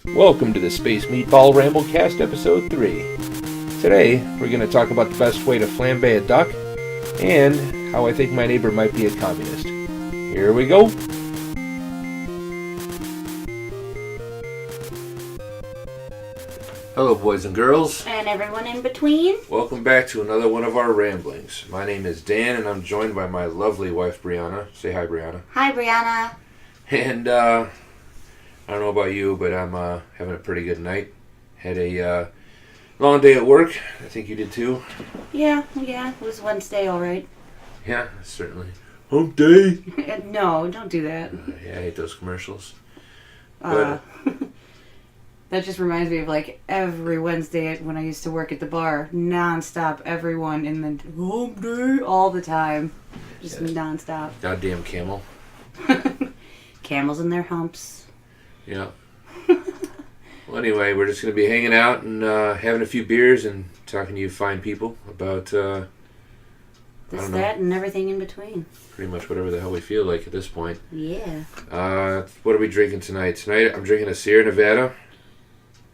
Welcome to the Space Meatball Ramblecast Episode 3. Today, we're going to talk about the best way to flambe a duck, and how I think my neighbor might be a communist. Here we go! Hello boys and girls. And everyone in between. Welcome back to another one of our ramblings. My name is Dan, and I'm joined by my lovely wife, Brianna. Say hi, Brianna. Hi, Brianna. And, I don't know about you, but I'm having a pretty good night. Had a long day at work. I think you did too. Yeah, it was Wednesday, all right. Yeah, certainly. Hump day? No, don't do that. Yeah, I hate those commercials. That just reminds me of like every Wednesday when I used to work at the bar, non-stop, everyone in the hump day all the time. Just non-stop. Goddamn camel. Camels and their humps. Yeah. Well, anyway, we're just going to be hanging out and having a few beers and talking to you fine people about this, that, and everything in between. Pretty much whatever the hell we feel like at this point. Yeah. What are we drinking tonight? Tonight I'm drinking a Sierra Nevada.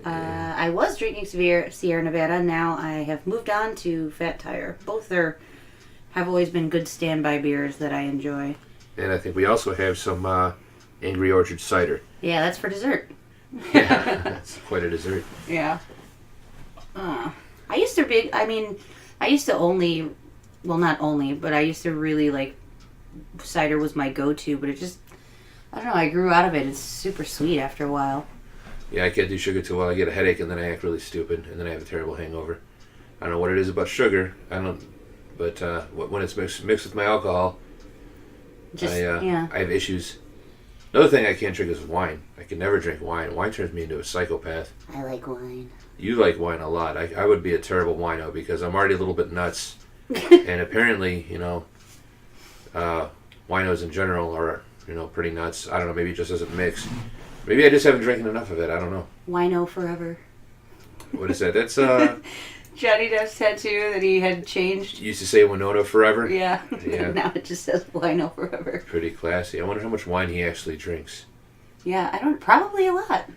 I was drinking Sierra Nevada. Now I have moved on to Fat Tire. Both have always been good standby beers that I enjoy. And I think we also have some Angry Orchard cider. Yeah, that's for dessert. Yeah, that's quite a dessert. Yeah. I used to really like cider was my go-to, but it just, I don't know, I grew out of it. It's super sweet after a while. Yeah, I can't do sugar too well. I get a headache and then I act really stupid and then I have a terrible hangover. I don't know what it is about sugar. But when it's mixed with my alcohol, I have issues. Another thing I can't drink is wine. I can never drink wine. Wine turns me into a psychopath. I like wine. You like wine a lot. I would be a terrible wino because I'm already a little bit nuts. And apparently, winos in general are, pretty nuts. I don't know, maybe it just doesn't mix. Maybe I just haven't drinking enough of it. I don't know. Wino forever. What is that? That's, Johnny Depp's tattoo that he had changed. Used to say Winona forever? Yeah. Yeah. Now it just says Wino forever. Pretty classy. I wonder how much wine he actually drinks. Yeah, probably a lot.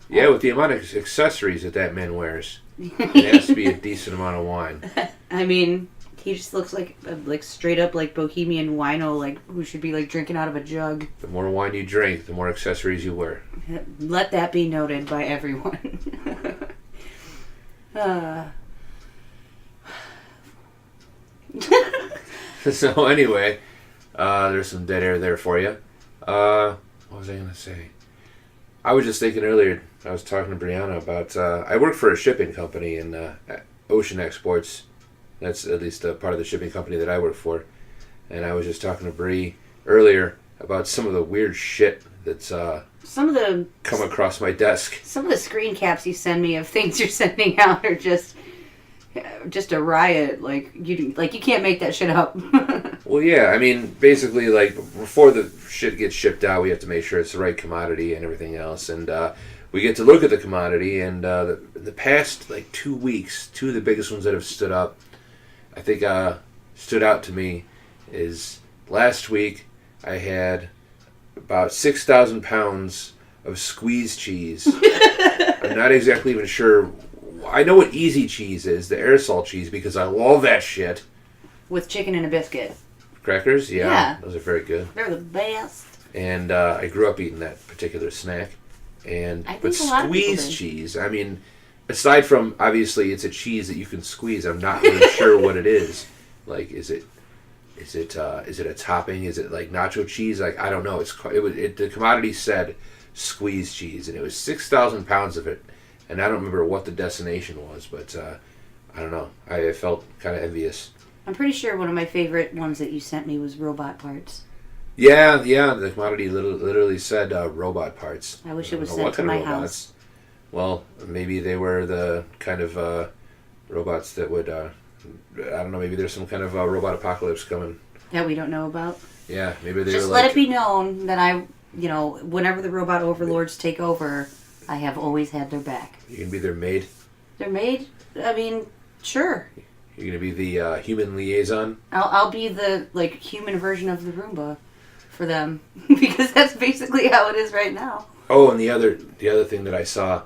Yeah, with the amount of accessories that man wears, it has to be a decent amount of wine. I mean, he just looks like straight up like bohemian wino, like who should be like drinking out of a jug. The more wine you drink, the more accessories you wear. Let that be noted by everyone. So anyway, there's some dead air there for you. What was I going to say? I was just thinking earlier, I was talking to Brianna about, I work for a shipping company in Ocean Exports. That's at least a part of the shipping company that I work for. And I was just talking to Bri earlier about some of the weird shit that's come across my desk. Some of the screen caps you send me of things you're sending out are just a riot. Like you can't make that shit up. Well, yeah, I mean, basically, like, before the shit gets shipped out, we have to make sure it's the right commodity and everything else. And we get to look at the commodity, and the past, 2 weeks, two of the biggest ones that have stood out to me is last week I had about 6,000 pounds of squeeze cheese. I'm not exactly even sure. I know what easy cheese is, the aerosol cheese, because I love that shit. With chicken and a biscuit. Crackers? Yeah. Those are very good. They're the best. And I grew up eating that particular snack. But squeeze cheese, I mean, aside from, obviously, it's a cheese that you can squeeze, I'm not really sure what it is. Like, is it a topping? Is it like nacho cheese? Like, I don't know. The commodity said squeeze cheese, and it was 6,000 pounds of it. And I don't remember what the destination was, but I don't know. I felt kind of envious. I'm pretty sure one of my favorite ones that you sent me was robot parts. Yeah, the commodity literally said robot parts. I wish it was sent to my house. Well, maybe they were the kind of robots that would, I don't know, maybe there's some kind of robot apocalypse coming. That we don't know about? Yeah, maybe they Just let it be known that whenever the robot overlords take over, I have always had their back. You can be their maid? Their maid? I mean, sure. You're going to be the human liaison? I'll be the, human version of the Roomba for them. Because that's basically how it is right now. Oh, and the other thing that I saw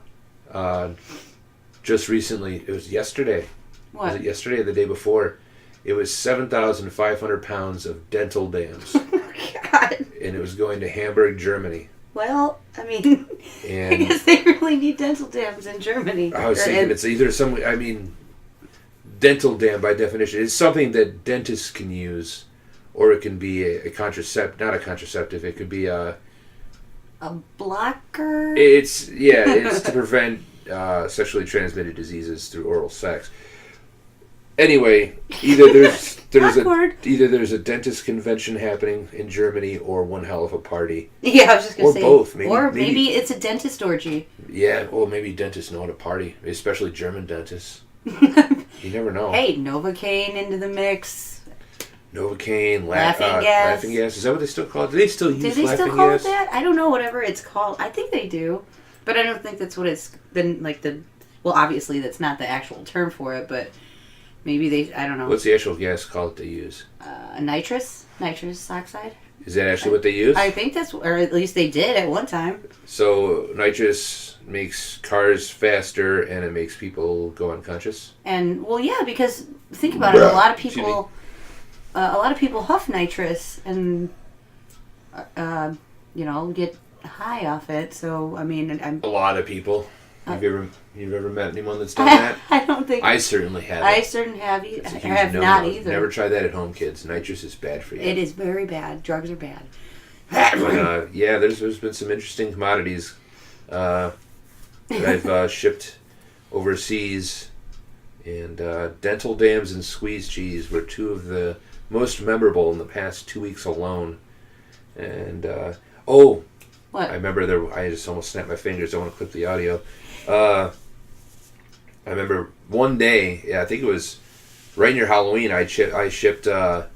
just recently, it was yesterday. What? Was it yesterday or the day before? It was 7,500 pounds of dental dams. Oh, God. And it was going to Hamburg, Germany. Well, I mean, I guess they really need dental dams in Germany. I was thinking it's either dental dam by definition is something that dentists can use, or it can be a contraceptive, not a contraceptive, it could be a blocker? It's to prevent sexually transmitted diseases through oral sex. Anyway, either there's a dentist convention happening in Germany, or one hell of a party. Yeah, I was just gonna say, or both. Maybe it's a dentist orgy. Yeah, well, maybe dentists know how to party, especially German dentists. You never know. Hey, Novocaine into the mix. Novocaine, laughing gas. Laughing gas. Is that what they still call it? Do they still use laughing gas? Do they still call it that? I don't know. Whatever it's called, I think they do, but I don't think that's what it's been like. Well, obviously that's not the actual term for it, but. Maybe they, I don't know. What's the actual gas called they use? Nitrous oxide. Is that actually what they use? I think that's, or at least they did at one time. So nitrous makes cars faster, and it makes people go unconscious. And well, yeah, because think about it, a lot of people huff nitrous and get high off it. So I mean, a lot of people. You've ever met anyone that's done that? I don't think. I certainly have. I certainly have. I have not either. Never try that at home, kids. Nitrous is bad for you. It is very bad. Drugs are bad. Yeah, there's been some interesting commodities that I've shipped overseas, and dental dams and squeeze cheese were two of the most memorable in the past 2 weeks alone. And what? I remember I just almost snapped my fingers. I want to clip the audio. I remember one day, I think it was right near Halloween, I shipped there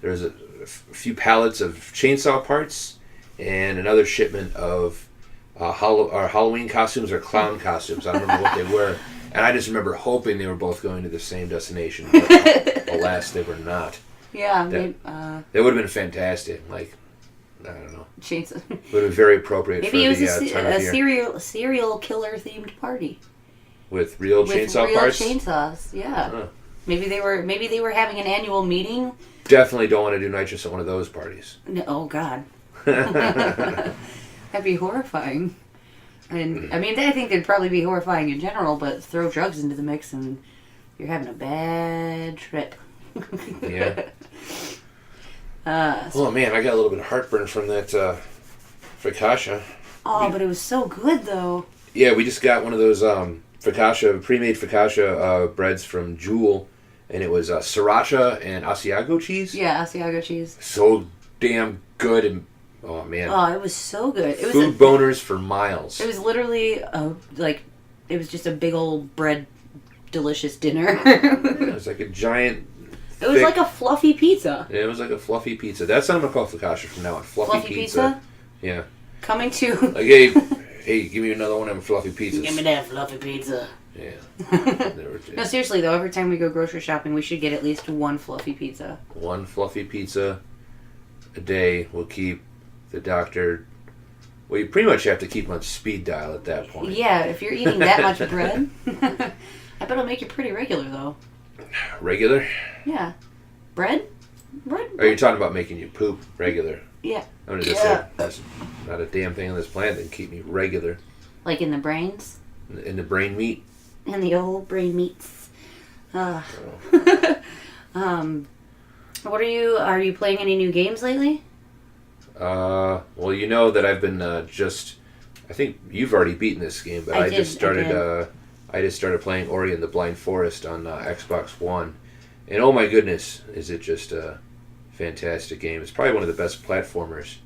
was a few pallets of chainsaw parts and another shipment of Halloween costumes or clown costumes. I don't remember what they were. And I just remember hoping they were both going to the same destination. But alas, they were not. Yeah. That would have been fantastic. Like, I don't know. Chainsaw. Would have been very appropriate Maybe for the time of year. Serial killer themed party. With real chainsaw parts? Chainsaws, yeah. Huh. Maybe they were having an annual meeting. Definitely don't want to do nitrous at one of those parties. No, oh God. That'd be horrifying. And I mean, I think it'd probably be horrifying in general, but throw drugs into the mix and you're having a bad trip. Yeah. Oh man, I got a little bit of heartburn from that focaccia. Oh, but it was so good though. Yeah, we just got one of those pre-made focaccia breads from Jewel, and it was sriracha and Asiago cheese. Yeah, Asiago cheese. So damn good, and oh man. Oh, it was so good. It was food boners for miles. It was literally it was just a big old bread, delicious dinner. It was like a giant. It was like a fluffy pizza. Yeah, it was like a fluffy pizza. That's what I'm gonna call focaccia from now on. Fluffy pizza. Yeah. Coming to. Like, hey, give me another one of them fluffy pizzas. Give me that fluffy pizza. Yeah. No, seriously though, every time we go grocery shopping, we should get at least one fluffy pizza. One fluffy pizza a day will keep the doctor. Well, you pretty much have to keep on speed dial at that point. Yeah, if you're eating that much bread, I bet it'll make you pretty regular though. Regular? Yeah. Bread? Are you talking about making you poop regular? Yeah. I'm gonna just say that's not a damn thing on this planet that can keep me regular. Like in the brains? In the brain meat? In the old brain meats. What are you playing any new games lately? Well, you know that I've been I think you've already beaten this game, but I just started playing Ori and the Blind Forest on Xbox One. And oh my goodness, is it just a fantastic game. It's probably one of the best platformers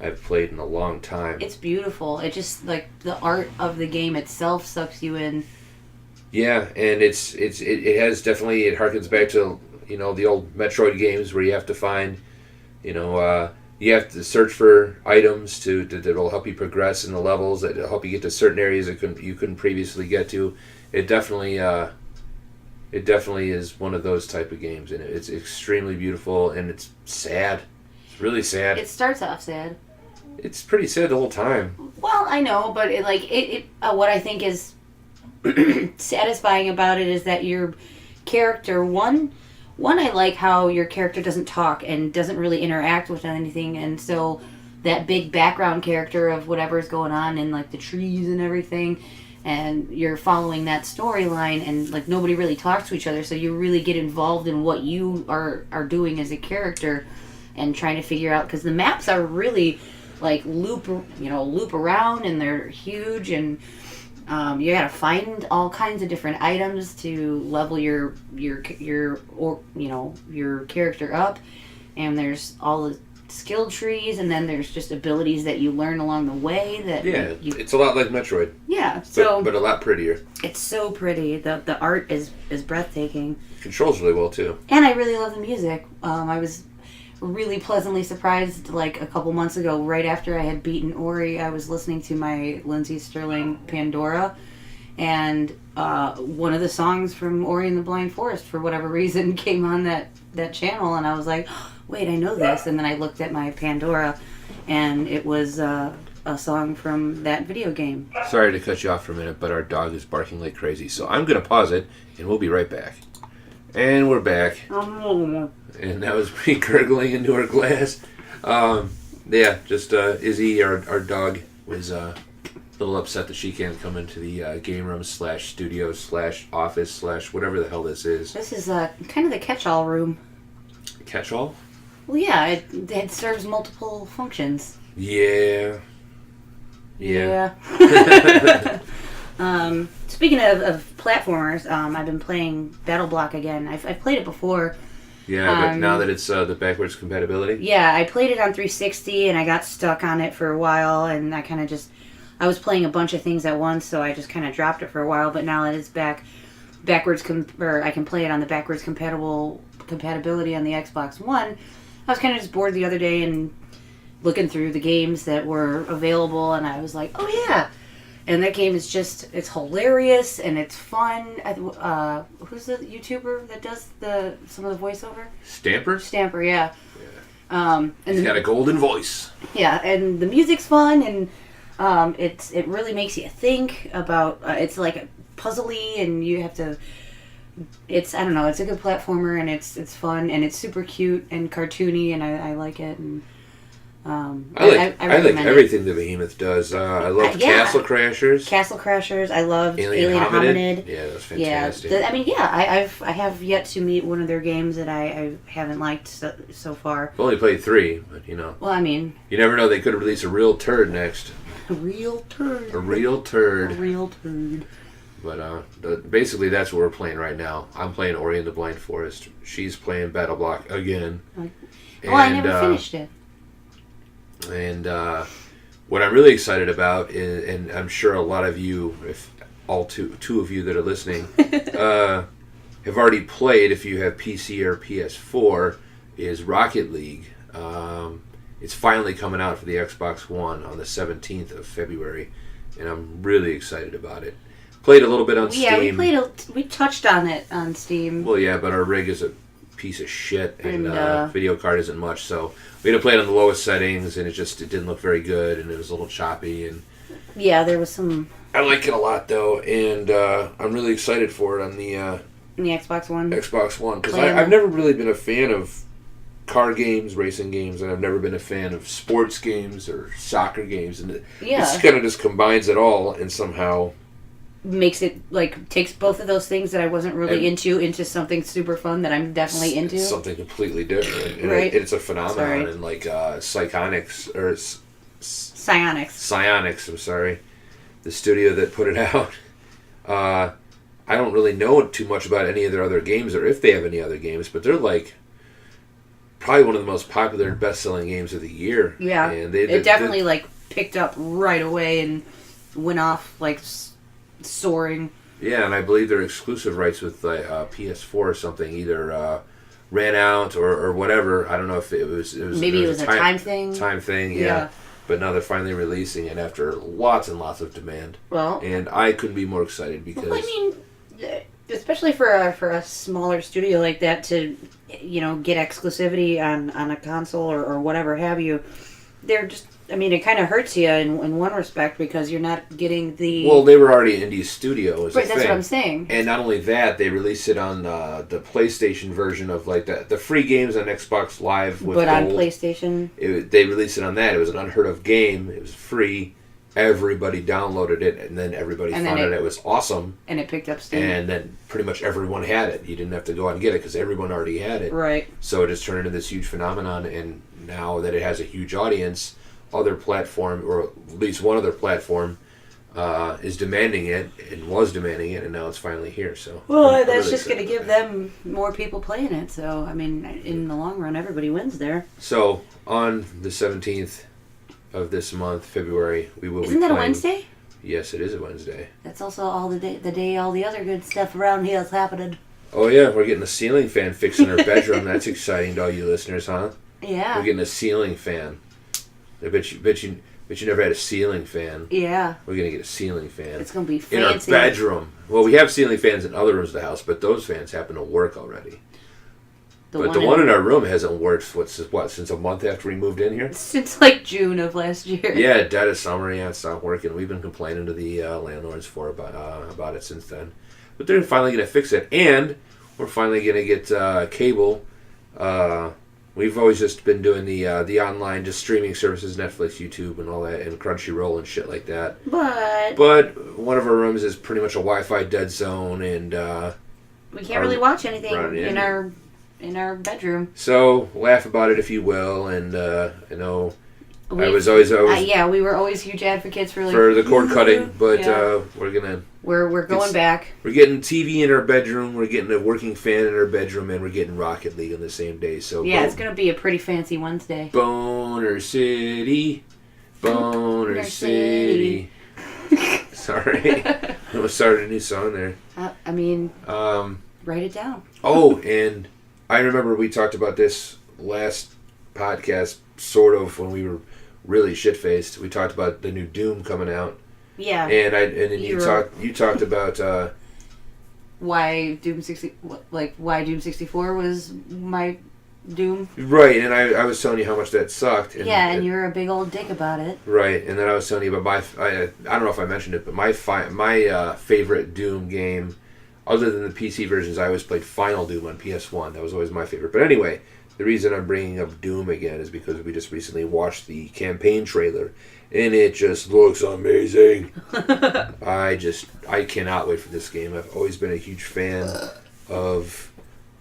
I've played in a long time. It's beautiful. It just, like, the art of the game itself sucks you in. Yeah, and it harkens back to, the old Metroid games where you have to find, you have to search for items that'll help you progress in the levels, that'll help you get to certain areas that you couldn't previously get to. It definitely is one of those type of games, and it's extremely beautiful, and it's sad. It's really sad. It starts off sad. It's pretty sad the whole time. Well, I know, but what I think is satisfying about it is that your character, one, I like how your character doesn't talk and doesn't really interact with anything, and so that big background character of whatever's going on in like the trees and everything, and you're following that storyline, and like nobody really talks to each other, so you really get involved in what you are doing as a character and trying to figure out, because the maps are really like loop around, and they're huge, and you gotta find all kinds of different items to level your character up, and there's all the skill trees, and then there's just abilities that you learn along the way. It's a lot like Metroid. Yeah, but a lot prettier. It's so pretty. The art is breathtaking. Controls really well too. And I really love the music. I was really pleasantly surprised, like a couple months ago, right after I had beaten Ori, I was listening to my Lindsey Sterling Pandora, and one of the songs from Ori and the Blind Forest, for whatever reason, came on that channel, and I was like, oh, wait, I know this, and then I looked at my Pandora, and it was a song from that video game. Sorry to cut you off for a minute, but our dog is barking like crazy, so I'm going to pause it, and we'll be right back. And we're back. And that was me gurgling into her glass. Izzy, our dog, was a little upset that she can't come into the game room / studio / office / whatever the hell this is. This is kind of the catch-all room. Catch-all? Well, yeah, it serves multiple functions. Yeah. Speaking of platformers, I've been playing Battle Block again. I've played it before. Yeah, but now that it's the backwards compatibility? Yeah, I played it on 360 and I got stuck on it for a while, and I kind of I was playing a bunch of things at once, so I just kind of dropped it for a while, but now that it's backwards I can play it on the backwards compatibility on the Xbox One. I was kind of just bored the other day and looking through the games that were available, and I was like, oh yeah. And that game is it's hilarious and it's fun. Who's the YouTuber that does some of the voiceover? Stamper, yeah. And he's got a golden voice. Yeah, and the music's fun, and it really makes you think about. It's like puzzly, and you have to. I don't know. It's a good platformer, and it's fun, and it's super cute and cartoony, and I like it. And I like everything the Behemoth does. I love Castle Crashers. I love Alien Hominid. Yeah, that's fantastic. Yeah, I have yet to meet one of their games that I haven't liked so far. I've only played 3, but you know. Well, I mean, you never know. They could release a real turd next. A real turd. But basically, that's what we're playing right now. I'm playing Ori and the Blind Forest. She's playing Battle Block again. I never finished it. And what I'm really excited about is, and I'm sure a lot of you, if all two of you that are listening, have already played, if you have PC or PS4, is Rocket League. It's finally coming out for the Xbox One on the 17th of February, and I'm really excited about it. Played a little bit on Steam. Yeah, we touched on it on Steam. Well, yeah, but our rig is a piece of shit, and video card isn't much, so we had to play it on the lowest settings, and it didn't look very good, and it was a little choppy. And yeah, there was some. I like it a lot though, and I'm really excited for it on the Xbox One. Xbox One, because I've never really been a fan of car games, racing games, and I've never been a fan of sports games or soccer games, and it kind of just combines it all, and somehow makes it takes both of those things that I wasn't really into something super fun that I'm definitely into. Something completely different, and right? It's a phenomenon, and Psyonix. I'm sorry, the studio that put it out. I don't really know too much about any of their other games, or if they have any other games, but they're probably one of the most popular and best-selling games of the year. Yeah, and it definitely picked up right away and went off soaring. Yeah, and I believe their exclusive rights with PS4 or something either ran out or whatever. I don't know if it was maybe it was a time thing. Time thing, yeah. But now they're finally releasing it after lots and lots of demand. Well, and I couldn't be more excited because especially for a smaller studio like that to get exclusivity on a console or whatever have you. they're just. I mean, it kind of hurts you in one respect because you're not getting the. Well, they were already indie studio, right. That's what I'm saying. And not only that, they released it on the PlayStation version of like the free games on Xbox Live. With but on gold. PlayStation, They released it on that. It was an unheard of game. It was free. Everybody downloaded it, and then everybody found out it was awesome. And it picked up steam. And then pretty much everyone had it. You didn't have to go out and get it because everyone already had it. Right. So it just turned into this huge phenomenon, and now that it has a huge audience, other platform, or at least one other platform, is demanding it, and was demanding it, and now it's finally here. So that's really just going to give them more people playing it. So, I mean, in the long run, everybody wins there. So, on the 17th of this month, February, we will Isn't be that playing. A Wednesday? Yes, it is a Wednesday. That's also all the day all the other good stuff around here is happening. Oh yeah, we're getting a ceiling fan fixed in our bedroom. That's exciting to all you listeners, huh? Yeah. We're getting a ceiling fan. I bet you never had a ceiling fan. Yeah. We're gonna get a ceiling fan. It's gonna be fancy. In our bedroom. Well, we have ceiling fans in other rooms of the house, but those fans happen to work already. But the one in our room hasn't worked, since a month after we moved in here? Since like June of last year. Yeah, dead of summer, it stopped working. We've been complaining to the landlords about it since then. But they're finally going to fix it, and we're finally going to get cable. We've always just been doing the online just streaming services, Netflix, YouTube, and all that, and Crunchyroll and shit like that. But one of our rooms is pretty much a Wi-Fi dead zone, and we can't really watch anything in our bedroom. So laugh about it if you will, and I know I was always we were always huge advocates for the cord cutting, but we're going back. We're getting TV in our bedroom, we're getting a working fan in our bedroom, and we're getting Rocket League on the same day. So it's gonna be a pretty fancy Wednesday. Boner City, Boner City. Sorry, I started a new song there. Write it down. Oh, and I remember we talked about this last podcast, sort of, when we were really shit-faced. We talked about the new Doom coming out. Yeah. And then you talked about why Doom 64 was my Doom. Right, and I was telling you how much that sucked. And you were a big old dick about it. Right, and then I was telling you about I don't know if I mentioned it, but my favorite Doom game, other than the PC versions, I always played Final Doom on PS1. That was always my favorite. But anyway, the reason I'm bringing up Doom again is because we just recently watched the campaign trailer, and it just looks amazing. I cannot wait for this game. I've always been a huge fan of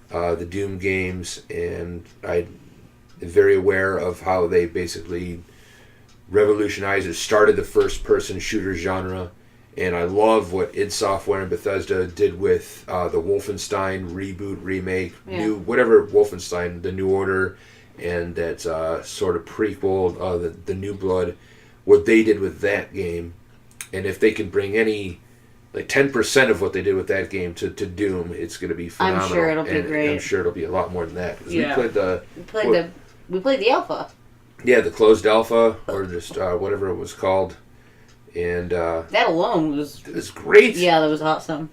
the Doom games, and I'm very aware of how they basically revolutionized and started the first-person shooter genre. And I love what id Software and Bethesda did with the Wolfenstein reboot, remake, new whatever Wolfenstein, the New Order, and that sort of prequel, the New Blood. What they did with that game, and if they can bring any, like 10% of what they did with that game to Doom, it's going to be phenomenal. I'm sure it'll be great. I'm sure it'll be a lot more than that. Yeah. We played the alpha. Yeah, the closed alpha, or just whatever it was called. And that alone was great. Yeah, that was awesome.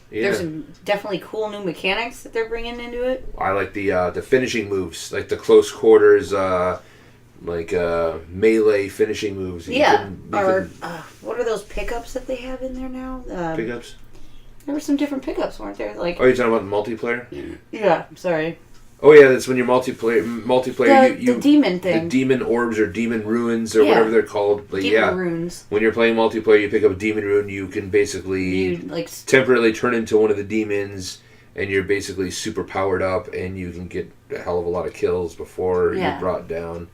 Yeah. There's some definitely cool new mechanics that they're bringing into it. I like the finishing moves, like the close quarters, melee finishing moves. What are those pickups that they have in there now? Pickups? There were some different pickups, weren't there? Like, you're talking about multiplayer? Yeah, sorry. Oh yeah, that's when you're multiplayer. The demon thing. The demon orbs or demon ruins or whatever they're called. But demon runes. When you're playing multiplayer, you pick up a demon rune. You can basically temporarily turn into one of the demons, and you're basically super powered up, and you can get a hell of a lot of kills before you're brought down.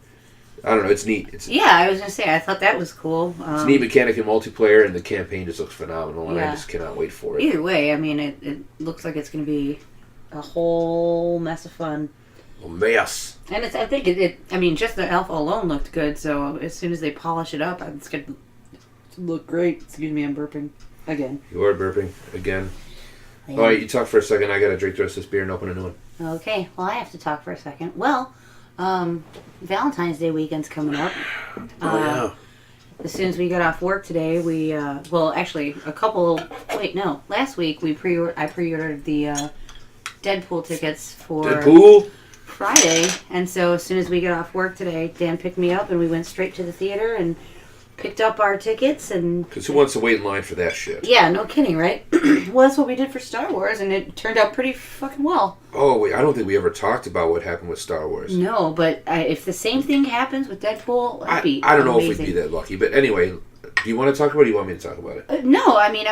I don't know. It's neat. I was gonna say I thought that was cool. It's a neat mechanic in multiplayer, and the campaign just looks phenomenal, and I just cannot wait for it. Either way, I mean, it looks like it's gonna be a whole mess of fun. A mess. And I think I mean, just the alpha alone looked good, so as soon as they polish it up, it's going to look great. Excuse me, I'm burping again. You are burping again. Alright, you talk for a second. I got to drink the rest of this beer and open a new one. Okay, well, I have to talk for a second. Well, Valentine's Day weekend's coming up. Yeah. As soon as we got off work today, we, last week I pre-ordered the Deadpool tickets for Friday, and so as soon as we got off work today, Dan picked me up and we went straight to the theater and picked up our tickets. And because who wants to wait in line for that shit? Yeah, no kidding, right? Well, that's what we did for Star Wars, and it turned out pretty fucking well. Oh, wait, I don't think we ever talked about what happened with Star Wars. No, but if the same thing happens with Deadpool, that'd be I don't know amazing. if we'd be that lucky, but anyway, do you want to talk about it or do you want me to talk about it? No, I mean,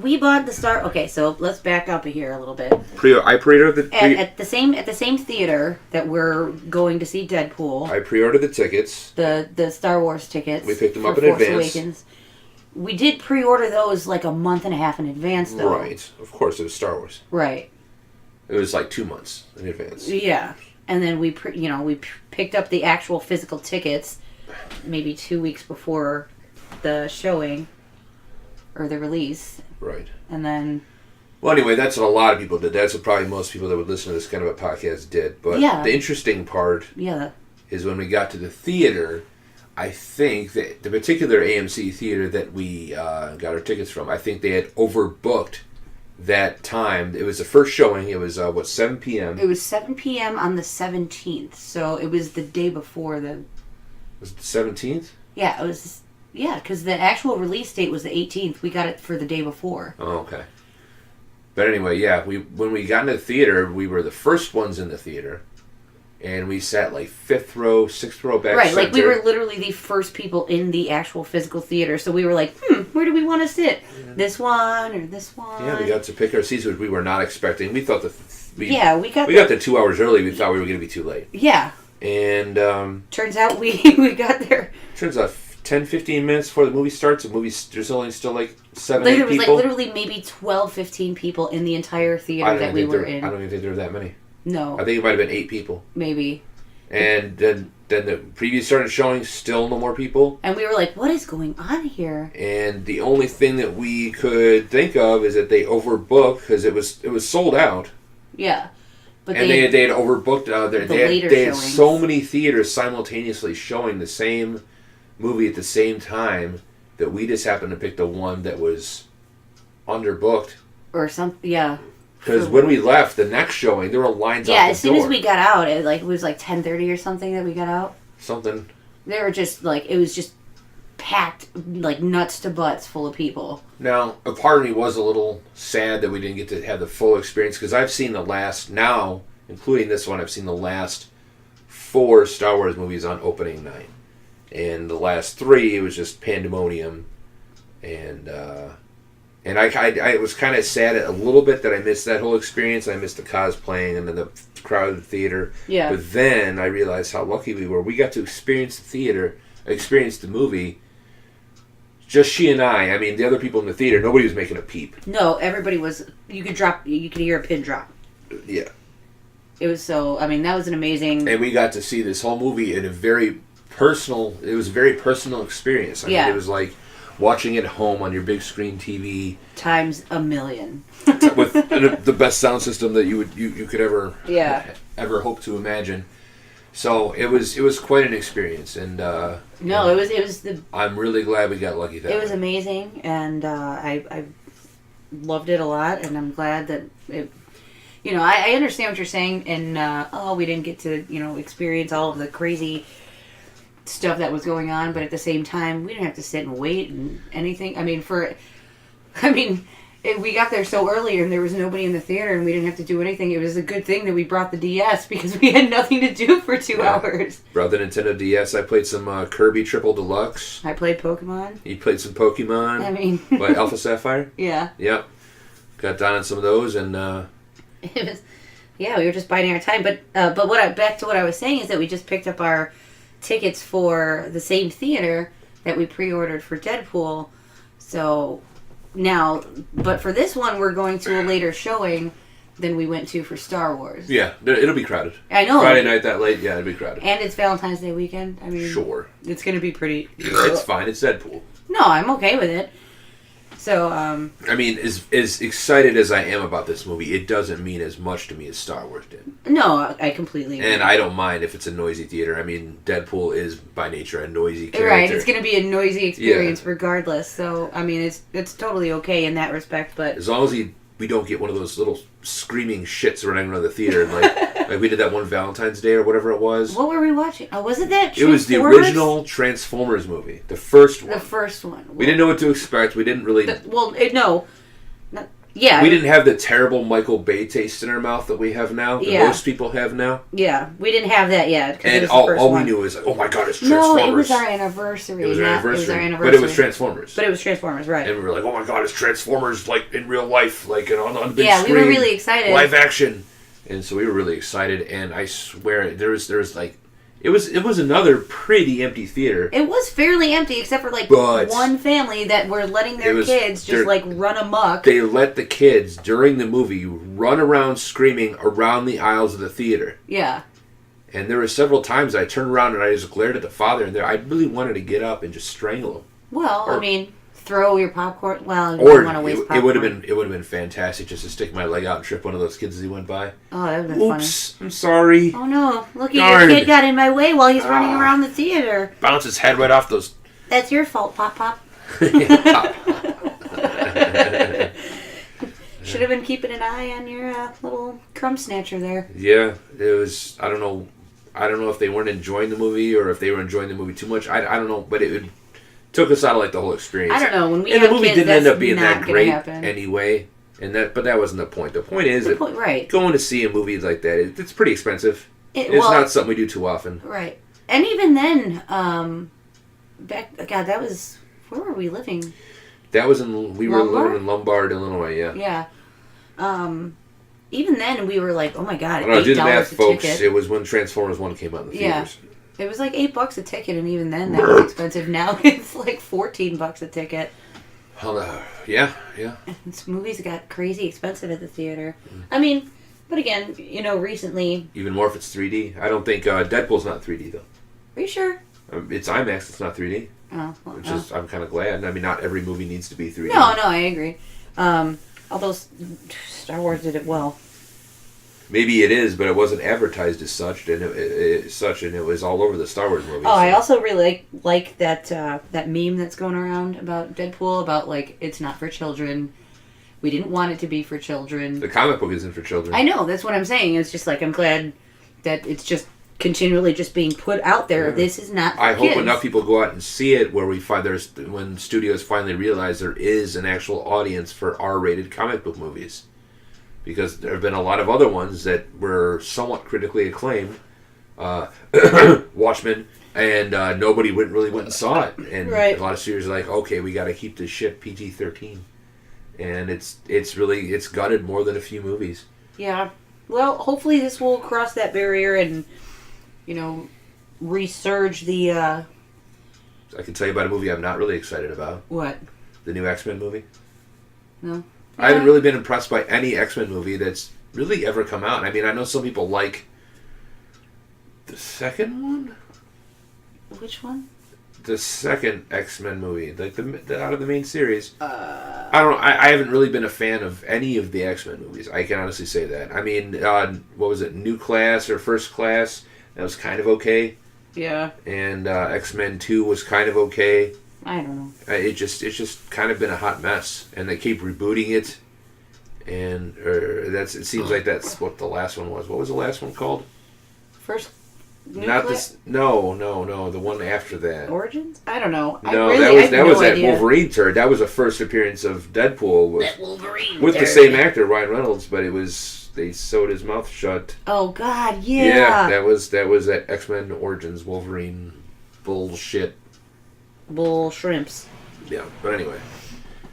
we bought the Star... Okay, so let's back up here a little bit. I pre-ordered the... At the same theater that we're going to see Deadpool. I pre-ordered the tickets. The Star Wars tickets. We picked them up in Force advance. Awakens. We did pre-order those like a month and a half in advance, though. Right. Of course, it was Star Wars. Right. It was like 2 months in advance. Yeah. And then we picked up the actual physical tickets maybe 2 weeks before the showing or the release. Right. And then... Well, anyway, that's what a lot of people did. That's what probably most people that would listen to this kind of a podcast did. But the interesting part is when we got to the theater, I think that the particular AMC theater that we got our tickets from, I think they had overbooked that time. It was the first showing. It was, 7 p.m.? It was 7 p.m. on the 17th. So it was the day before the... Was it the 17th? Yeah, it was... Yeah, because the actual release date was the 18th. We got it for the day before. Oh, okay. But anyway, yeah, when we got into the theater, we were the first ones in the theater. And we sat like 5th row, 6th row back Right, center. like we were literally the first people in the actual physical theater. So we were like, where do we want to sit? This one or this one? Yeah, we got to pick our seats, which we were not expecting. We thought we got there 2 hours early. We thought we were going to be too late. Yeah. And turns out we got there. Turns out 10, 15 minutes before the movie starts, there's only still like 7, 8 people. There was like literally maybe 12, 15 people in the entire theater that we were in. I don't even think there were that many. No. I think it might have been 8 people. Maybe. And then the preview started showing, still no more people. And we were like, what is going on here? And the only thing that we could think of is that they overbooked because it was sold out. Yeah. But they had overbooked they had so many theaters simultaneously showing the same movie at the same time that we just happened to pick the one that was underbooked. Or something, yeah. Because when we left, the next showing, there were lines out the door. Yeah, as soon as we got out, it was like 10:30 or something that we got out. Something. They were just like, it was just packed, like nuts to butts full of people. Now, a part of me was a little sad that we didn't get to have the full experience, because I've seen now, including this one, I've seen the last 4 Star Wars movies on opening night. And the last 3, it was just pandemonium. And I was kind of sad a little bit that I missed that whole experience. I missed the cosplaying and then the crowded theater. Yeah. But then I realized how lucky we were. We got to experience the theater, experience the movie. Just she and I. I mean, the other people in the theater, nobody was making a peep. No, everybody was. You could hear a pin drop. Yeah. It was so. I mean, that was an amazing. And we got to see this whole movie in a very personal. It was a very personal experience. I mean, it was like watching it at home on your big screen TV times a million with the best sound system that you could ever hope to imagine. So it was quite an experience, and it was I'm really glad we got lucky. It was amazing, and I loved it a lot, and I'm glad that it. You know, I understand what you're saying, and we didn't get to experience all of the crazy stuff that was going on, but at the same time, we didn't have to sit and wait and anything. We got there so early and there was nobody in the theater and we didn't have to do anything. It was a good thing that we brought the DS because we had nothing to do for 2 hours. Brought the Nintendo DS. I played some Kirby Triple Deluxe. I played Pokemon. You played some Pokemon. By Alpha Sapphire? Yeah. Yep. Got down on some of those and it was, we were just biding our time. But back to what I was saying is that we just picked up our tickets for the same theater that we pre-ordered for Deadpool. So now, but for this one, we're going to a later showing than we went to for Star Wars. Yeah, it'll be crowded. I know. Friday night that late, it'll be crowded. And it's Valentine's Day weekend. Sure. It's going to be pretty... It's fine. It's Deadpool. No, I'm okay with it. So, as excited as I am about this movie, it doesn't mean as much to me as Star Wars did. No, I completely agree. And I don't mind if it's a noisy theater. I mean, Deadpool is by nature a noisy character. Right, it's going to be a noisy experience regardless. So, it's totally okay in that respect, but... As long as we don't get one of those little screaming shits running around the theater and, Like we did that one Valentine's Day or whatever it was. What were we watching? Oh, was it that? It was the original Transformers movie, the first one. The first one. We didn't know what to expect. We didn't really. No. Yeah. We didn't have the terrible Michael Bay taste in our mouth that we have now. That most people have now. Yeah, we didn't have that yet. And all we knew was, like, oh my god, it's Transformers. No, it was our anniversary. It was our anniversary. But it was Transformers. Right. And we were like, oh my god, it's Transformers, like in real life, like on the big screen. Yeah, we were really excited. Live action. And so we were really excited, and I swear there was like it was another pretty empty theater. It was fairly empty, except for one family that were letting their kids just run amok. They let the kids during the movie run around screaming around the aisles of the theater. Yeah. And there were several times I turned around and I just glared at the father, and I really wanted to get up and just strangle him. Well, I mean, throw your popcorn. Well, you don't want to waste popcorn. It would have been fantastic just to stick my leg out and trip one of those kids as he went by. Oh, that would have been funny. Oops, I'm sorry. Oh no! Look, your kid got in my way while he's running around the theater. Bounce his head right off those. That's your fault, Pop. Should have been keeping an eye on your little crumb snatcher there. Yeah, it was. I don't know if they weren't enjoying the movie or if they were enjoying the movie too much. I don't know, but it took us out of the whole experience. I don't know. When we and have the movie kids, didn't end up being that great happen. Anyway, but that wasn't the point. The point is right. Going to see a movie like that, it's pretty expensive. It's not something we do too often. Right, and even then, that was where were we living? That was we were living in Lombard, Illinois. Yeah. Yeah. Even then, we were like, "Oh my god!" I don't know, do the math, folks. Ticket. It was when Transformers 1 came out in the theaters. It was like $8 a ticket, and even then, that was expensive. Now it's like $14 a ticket. Yeah. This movies got crazy expensive at the theater. I mean, but again, recently. Even more if it's 3D. I don't think Deadpool's not 3D though. Are you sure? It's IMAX. It's not 3D. Oh, well, I'm kind of glad. I mean, not every movie needs to be 3D. No, I agree. Although Star Wars did it well. Maybe it is, but it wasn't advertised as such, and it was all over the Star Wars movies. Oh, I also really like that meme that's going around about Deadpool, about it's not for children. We didn't want it to be for children. The comic book isn't for children. I know, that's what I'm saying. It's just I'm glad that it's just continually just being put out there. Yeah. This is not for kids. Hope enough people go out and see it where we find when studios finally realize there is an actual audience for R-rated comic book movies. Because there have been a lot of other ones that were somewhat critically acclaimed, Watchmen, and nobody really went and saw it. And a lot of studios are like, okay, we got to keep this shit PG-13, and it's gutted more than a few movies. Yeah, well, hopefully this will cross that barrier and resurge the. I can tell you about a movie I'm not really excited about. What? The new X-Men movie. No. I haven't really been impressed by any X-Men movie that's really ever come out. I mean, I know some people like the second one. Which one? The second X-Men movie, like the out of the main series. I don't know. I haven't really been a fan of any of the X-Men movies. I can honestly say that. I mean, what was it? New Class or First Class? That was kind of okay. Yeah. And X-Men 2 was kind of okay. I don't know. It's just kind of been a hot mess, and they keep rebooting it, and it seems like that's what the last one was. What was the last one called? First. Not this. No. The one after that. Origins? I don't know. No, that was that Wolverine turd. That was the first appearance of Deadpool. That Wolverine with the same actor, Ryan Reynolds, but they sewed his mouth shut. Oh God, yeah. Yeah, that was that X-Men Origins Wolverine bullshit. Bull shrimps. Yeah, but anyway,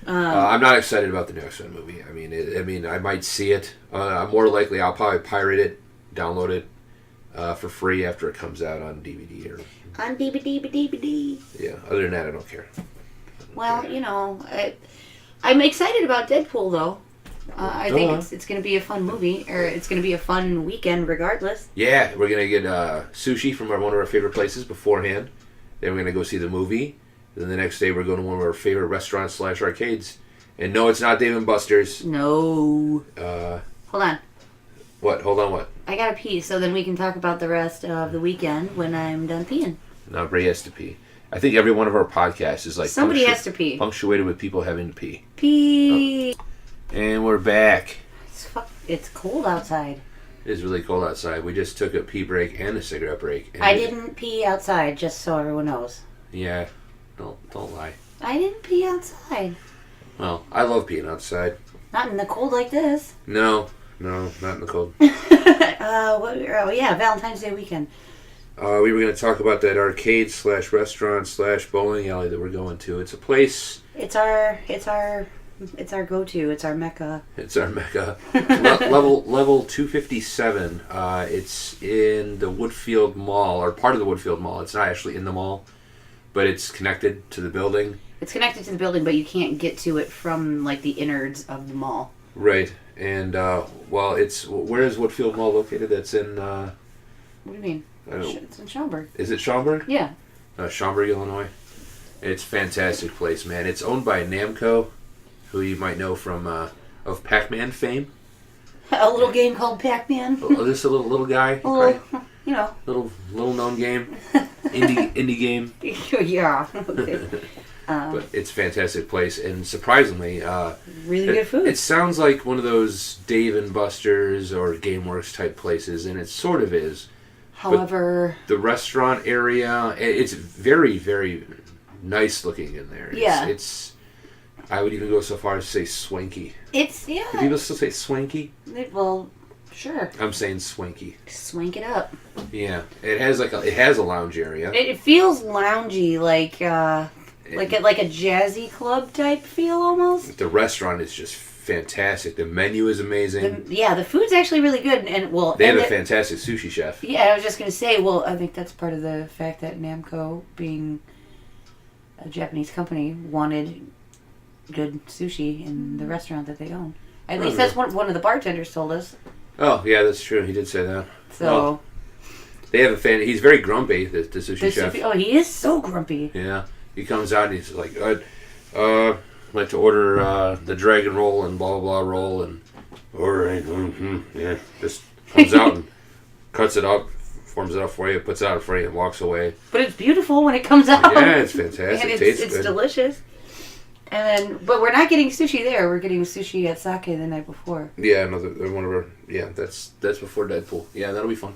I'm not excited about the new X-Men movie. I mean, I might see it. More likely, I'll probably pirate it, download it for free after it comes out on DVD or on DVD. Yeah. Other than that, I don't care. Well, I'm excited about Deadpool though. I think it's going to be a fun movie, or it's going to be a fun weekend regardless. Yeah, we're going to get sushi from one of our favorite places beforehand. Then we're going to go see the movie. Then the next day we're going to one of our favorite restaurants / arcades. And no, it's not Dave & Buster's. No. Hold on. What? Hold on what? I got to pee, so then we can talk about the rest of the weekend when I'm done peeing. No, Bri has to pee. I think every one of our podcasts is like... Somebody has to pee. Punctuated with people having to pee. Pee. Oh. And we're back. It's cold outside. It is really cold outside. We just took a pee break and a cigarette break. I didn't pee outside, just so everyone knows. Yeah, don't lie. I didn't pee outside. Well, I love peeing outside. Not in the cold like this. No, not in the cold. Valentine's Day weekend. We were going to talk about that arcade / restaurant / bowling alley that we're going to. It's a place. It's our go-to. It's our mecca. It's our mecca. level 257. It's in the Woodfield Mall, or part of the Woodfield Mall. It's not actually in the mall, but it's connected to the building. It's connected to the building, but you can't get to it from like the innards of the mall. Right. And where is Woodfield Mall located? That's in. What do you mean? It's in Schaumburg. Is it Schaumburg? Yeah. Schaumburg, Illinois. It's a fantastic place, man. It's owned by Namco, who you might know from of Pac-Man fame. A little game called Pac-Man. Just a little guy. Little known game. Indie game. Yeah. Okay. But it's a fantastic place, and surprisingly, really good food. It sounds like one of those Dave & Buster's or GameWorks type places, and it sort of is. However, but the restaurant area, it's very, very nice looking in there. Yeah. It's I would even go so far as to say swanky. It's, yeah. Do people still say swanky? Well, sure. I'm saying swanky. Swank it up. Yeah. It has a lounge area. It feels loungy, like a jazzy club type feel almost. The restaurant is just fantastic. The menu is amazing. The food's actually really good, and they have a fantastic sushi chef. Yeah, I was just gonna say. Well, I think that's part of the fact that Namco, being a Japanese company, wanted good sushi in the restaurant that they own. At least that's what one of the bartenders told us. Oh yeah, that's true. He did say that. So well, they have a fan. He's very grumpy. The sushi chef. He is so grumpy. Yeah, he comes out and he's like, I'd like to order the dragon roll and blah blah blah roll, and all right, yeah, just comes out and cuts it up, forms it up for you, puts it out for you, and walks away. But it's beautiful when it comes out. Yeah, it's fantastic. And it's good. Delicious. But we're not getting sushi there. We're getting sushi at Sake the night before. Yeah, one of our. Yeah, that's before Deadpool. Yeah, that'll be fun.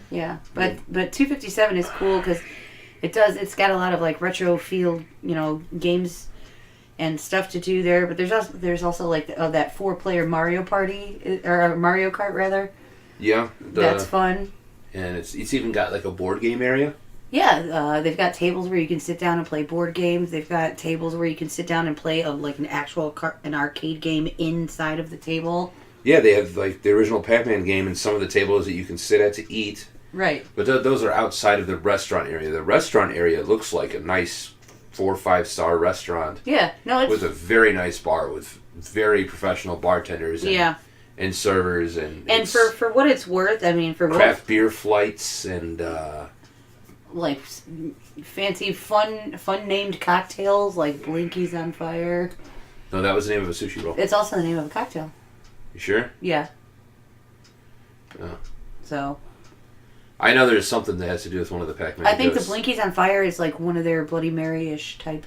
Yeah, but 257 is cool because it's got a lot of like retro feel, games and stuff to do there. But there's also like that 4-player Mario Party or Mario Kart rather. Yeah, that's fun. And it's even got like a board game area. Yeah, they've got tables where you can sit down and play board games. They've got tables where you can sit down and play an arcade game inside of the table. Yeah, they have like the original Pac-Man game and some of the tables that you can sit at to eat. Right. But those are outside of the restaurant area. The restaurant area looks like a nice 4 or 5 star restaurant. Yeah, no, it's with a very nice bar with very professional bartenders. And servers and for what it's worth, I mean, for craft beer flights and. Like fancy, fun named cocktails like Blinky's on Fire. No, that was the name of a sushi roll. It's also the name of a cocktail. You sure? Yeah. Oh. So. I know there's something that has to do with one of the Pac-Man. I think the Blinky's on Fire is like one of their Bloody Mary-ish type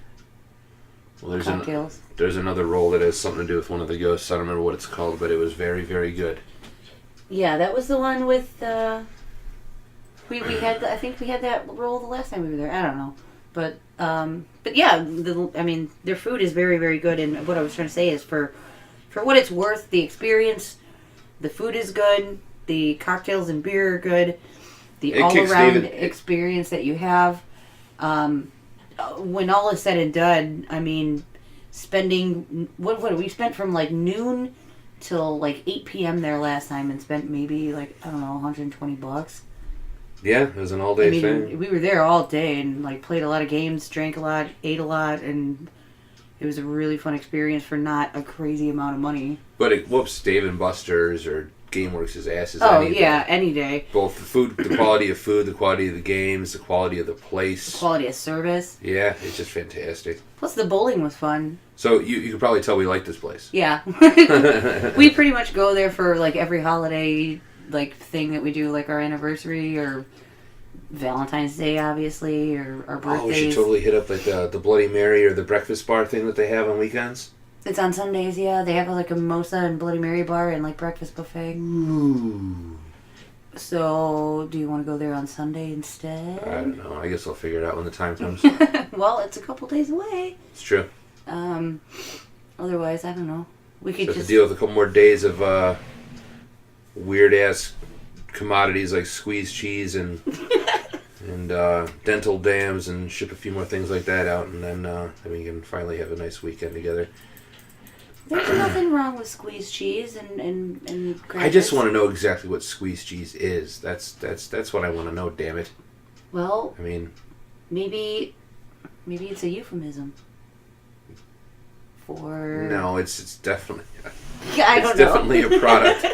cocktails. There's another roll that has something to do with one of the ghosts. I don't remember what it's called, but it was very, very good. Yeah, that was the one with. We had I think we had that roll the last time we were there. I don't know, but yeah, their food is very, very good. And what I was trying to say is for what it's worth, the experience, the food is good, the cocktails and beer are good, the all around experience that you have. When all is said and done, I mean, spending what we spent from like noon till like 8 p.m. there last time, and spent maybe like I don't know $120. Yeah, it was an all-day thing. We were there all day and like played a lot of games, drank a lot, ate a lot, and it was a really fun experience for not a crazy amount of money. But it whoops Dave & Buster's or GameWorks' asses any day. Any day. Both the food, the quality of food, the quality of the games, the quality of the place. The quality of service. Yeah, it's just fantastic. Plus the bowling was fun. So you could probably tell we like this place. Yeah. We pretty much go there for like every holiday like thing that we do, like our anniversary or Valentine's Day, obviously, or our birthdays. Oh, we should totally hit up like the Bloody Mary or the breakfast bar thing that they have on weekends. It's on Sundays, yeah. They have like a mimosa and Bloody Mary bar and like breakfast buffet. Ooh. So, do you want to go there on Sunday instead? I don't know. I guess I'll figure it out when the time comes. Well, it's a couple days away. It's true. Otherwise, I don't know. We could just deal with a couple more days of weird-ass commodities like squeeze cheese and dental dams and ship a few more things like that out, and then we can finally have a nice weekend together. There's nothing wrong with squeeze cheese and I just want to know exactly what squeeze cheese is. That's what I want to know, damn it. Well, I mean, maybe it's a euphemism for... No, it's definitely... I don't know. It's definitely a product.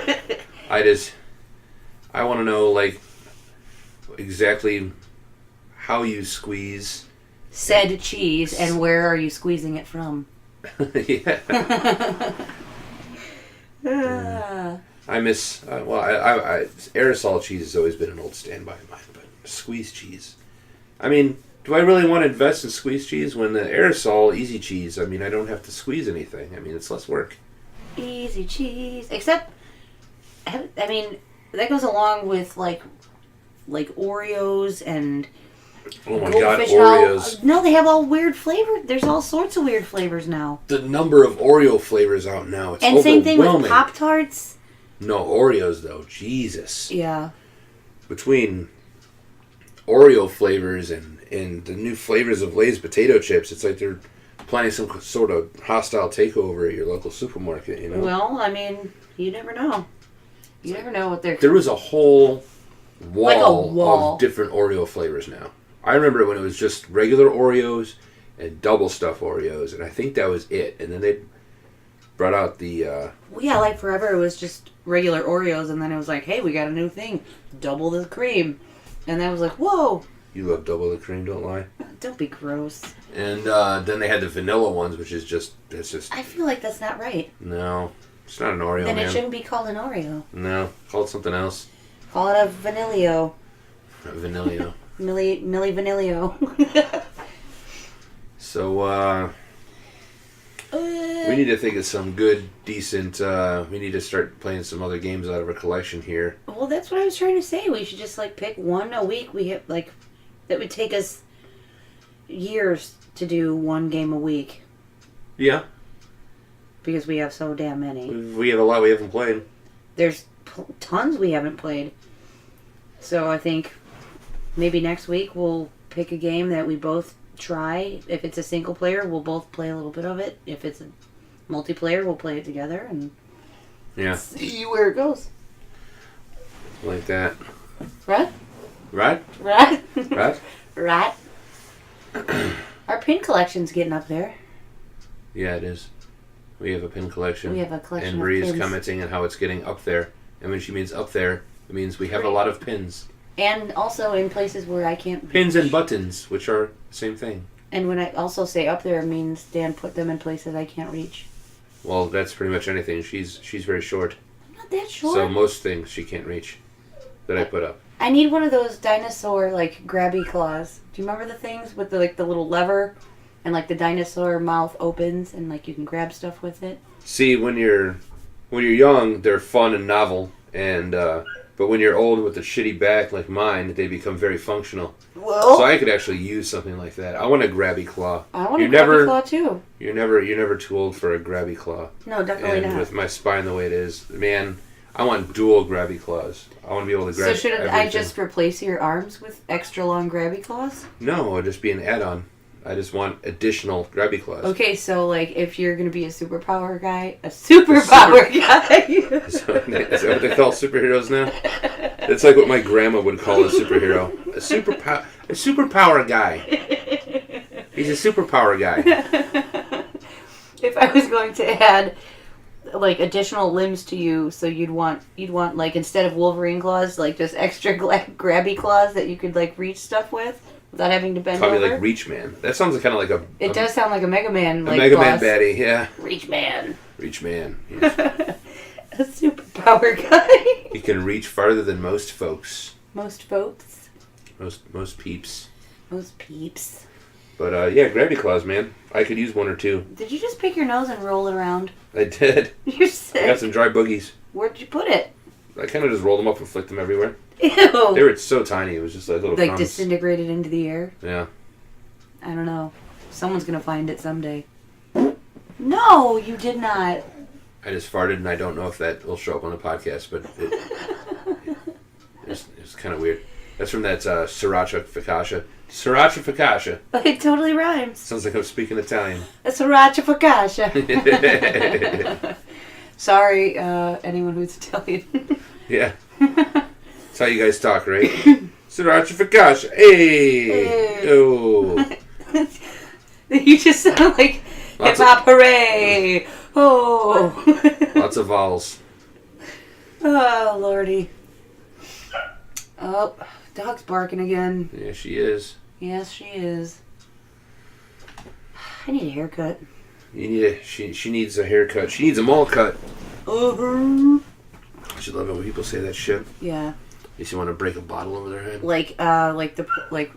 I want to know, like, exactly how you squeeze said cheese and where are you squeezing it from. Yeah. I miss... aerosol cheese has always been an old standby of mine, but squeeze cheese... I mean, do I really want to invest in squeeze cheese when the aerosol easy cheese, I mean, I don't have to squeeze anything. I mean, it's less work. Easy cheese. Except, I mean, that goes along with, like Oreos and... Oh my God, Oreos. No, they have all weird flavors. There's all sorts of weird flavors now. The number of Oreo flavors out now, it's overwhelming. And same thing with Pop-Tarts. No, Oreos, though. Jesus. Yeah. Between Oreo flavors and the new flavors of Lay's potato chips, it's like they're planning some sort of hostile takeover at your local supermarket, you know? Well, I mean, you never know. You never know what they're... There was a whole wall of different Oreo flavors now. I remember when it was just regular Oreos and double stuffed Oreos, and I think that was it. And then they brought out the... Well, yeah, like forever it was just regular Oreos, and then it was like, hey, we got a new thing. Double the cream. And then I was like, whoa. You love double the cream, don't lie. Don't be gross. And then they had the vanilla ones, which is just... It's just... I feel like that's not right. No. It's not an Oreo, Then man. it shouldn't be called an Oreo. No. Call it something else. Call it a Vanillio. Vanillio. Millie Vanillio. So, we need to think of some good, decent... we need to start playing some other games out of our collection here. Well, that's what I was trying to say. We should just, like, pick one a week. We have, like... That would take us years to do one game a week. Yeah. Because we have so damn many. We have a lot we haven't played. There's tons we haven't played. So I think maybe next week we'll pick a game that we both try. If it's a single player, we'll both play a little bit of it. If it's a multiplayer, we'll play it together and see where it goes. Like that. Right? Right? Right? Right? Right. Our pin collection's getting up there. Yeah, it is. We have a pin collection. We have a collection and of Bri's pins. commenting on how it's getting up there. And when she means up there, it means we have a lot of pins. And also in places where I can't... Pins and buttons, which are the same thing. And when I also say up there, it means Dan put them in places I can't reach. Well, that's pretty much anything. She's very short. I'm not that short. So most things she can't reach that I put up. I need one of those dinosaur, like, grabby claws. Do you remember the things with the, like, the little lever? And, like, the dinosaur mouth opens and, like, you can grab stuff with it? See, when you're young, they're fun and novel. And, but when you're old with a shitty back like mine, they become very functional. Well, so I could actually use something like that. I want a grabby claw. I want a grabby claw, too. You're never too old for a grabby claw. No, definitely not. And with my spine the way it is, man... I want dual grabby claws. I want to be able to grab. So should I just replace your arms with extra long grabby claws? No, it'll just be an add-on. I just want additional grabby claws. Okay, so like if you're gonna be a superpower guy, guy. Is that what they call superheroes now? That's like what my grandma would call a superhero. A superpower guy. He's a superpower guy. If I was going to add like additional limbs to you, so you'd want like instead of Wolverine claws, like just extra grabby claws that you could like reach stuff with without having to bend over. Probably like Reach Man. That sounds kind of like a. It does sound like a Mega Man. Like Mega Man baddie, yeah. Reach Man. Reach Man. Yes. A superpower guy. He can reach farther than most folks. Most folks. Most peeps. Most peeps. But yeah, grabby claws, man. I could use one or two. Did you just pick your nose and roll it around? I did. You're sick. I got some dry boogies. Where'd you put it? I kind of just rolled them up and flicked them everywhere. Ew. They were so tiny. It was just like little crumbs. Disintegrated into the air? Yeah. I don't know. Someone's going to find it someday. No, you did not. I just farted, and I don't know if that will show up on the podcast, but it's kind of weird. That's from that Sriracha Focaccia. Sriracha Focaccia. It totally rhymes. Sounds like I'm speaking Italian. A Sriracha Focaccia. Sorry, anyone who's Italian. Yeah. That's how you guys talk, right? Sriracha Focaccia. Hey! Oh. You just sound like hip-hop hooray! Oh! Lots of vowels. Oh, Lordy. Oh, dog's barking again. Yeah, she is. Yes, she is. I need a haircut. She needs a haircut. She needs a mall cut. Uh-huh. I should love it when people say that shit. Yeah. Makes you want to break a bottle over their head. Like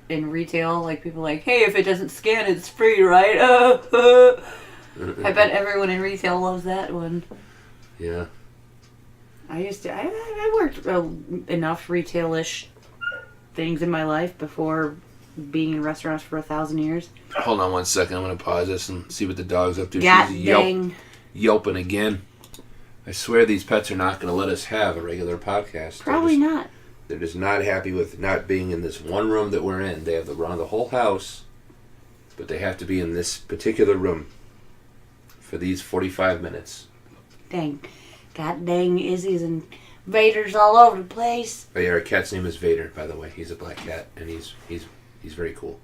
in retail, like people like, hey, if it doesn't scan, it's free, right? I bet everyone in retail loves that one. Yeah. I worked enough retail-ish things in my life before being in restaurants for 1,000 years. Hold on 1 second. I'm going to pause this and see what the dog's up to. God She's dang. Yelping again. I swear these pets are not going to let us have a regular podcast. Probably not. They're just not happy with not being in this one room that we're in. They have the run of the whole house, but they have to be in this particular room for these 45 minutes. Dang. God dang Izzy's and Vader's all over the place. Oh yeah, our cat's name is Vader, by the way. He's a black cat, and he's very cool.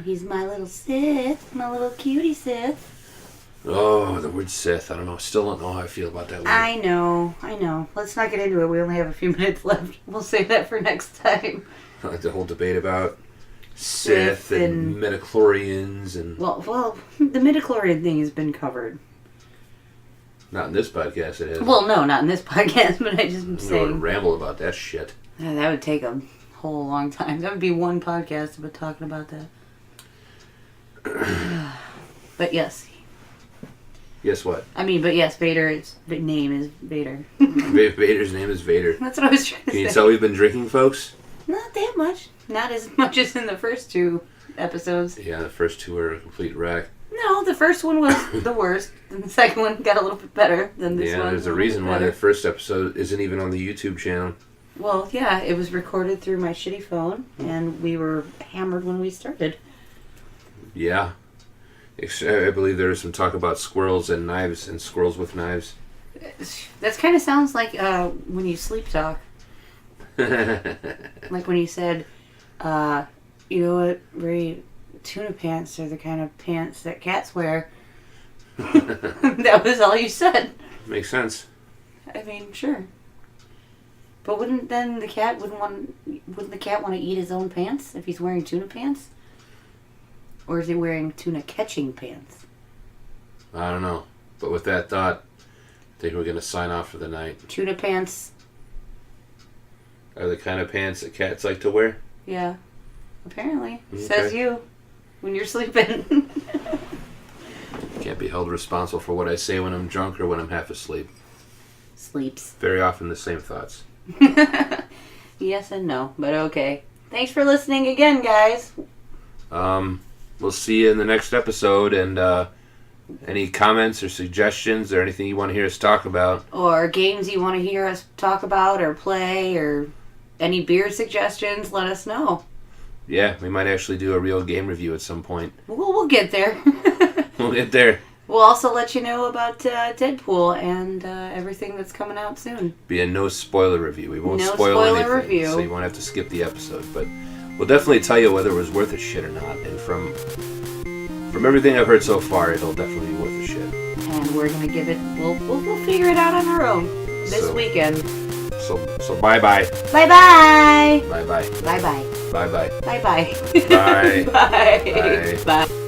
He's my little Sith, my little cutie Sith. Oh, the word Sith. I don't know. Still don't know how I feel about that word. I know. Let's not get into it. We only have a few minutes left. We'll save that for next time. Like the whole debate about Sith and midichlorians and... Well, the midichlorian thing has been covered. Not in this podcast, it is. Well, no, not in this podcast, but I just am saying... to ramble about that shit. That would take a whole long time. That would be one podcast about talking about that. But yes. Guess what? But yes, Vader's name is Vader. Vader's name is Vader. That's what I was trying to say. Can you tell we've been drinking, folks? Not that much. Not as much as in the first two episodes. Yeah, the first two were a complete wreck. No, the first one was the worst, and the second one got a little bit better than this one. Yeah, there's a reason why that first episode isn't even on the YouTube channel. Well, yeah, it was recorded through my shitty phone, and we were hammered when we started. Yeah. I believe there was some talk about squirrels and knives and squirrels with knives. That kind of sounds like when you sleep talk. Like when you said, you know what, Bri, tuna pants are the kind of pants that cats wear. That was all you said. Makes sense. I mean, sure. But wouldn't the cat want to eat his own pants if he's wearing tuna pants? Or is he wearing tuna catching pants? I don't know. But with that thought, I think we're going to sign off for the night. Tuna pants are the kind of pants that cats like to wear? Yeah. Apparently. Okay. Says you. When you're sleeping. Can't be held responsible for what I say when I'm drunk or when I'm half asleep. Sleeps. Very often the same thoughts. Yes and no, but okay. Thanks for listening again, guys. We'll see you in the next episode, and any comments or suggestions or anything you want to hear us talk about. Or games you want to hear us talk about or play, or any beer suggestions, let us know. Yeah, we might actually do a real game review at some point. We'll get there. We'll get there. We'll also let you know about Deadpool and everything that's coming out soon. Be a no spoiler review. We won't spoil anything, review. So you won't have to skip the episode. But we'll definitely tell you whether it was worth a shit or not. And from everything I've heard so far, it'll definitely be worth a shit. And we're gonna give it. We'll figure it out on our own this weekend. So bye bye. Bye bye. Bye bye. Bye bye. Bye bye. Bye bye. Bye. Bye. Bye.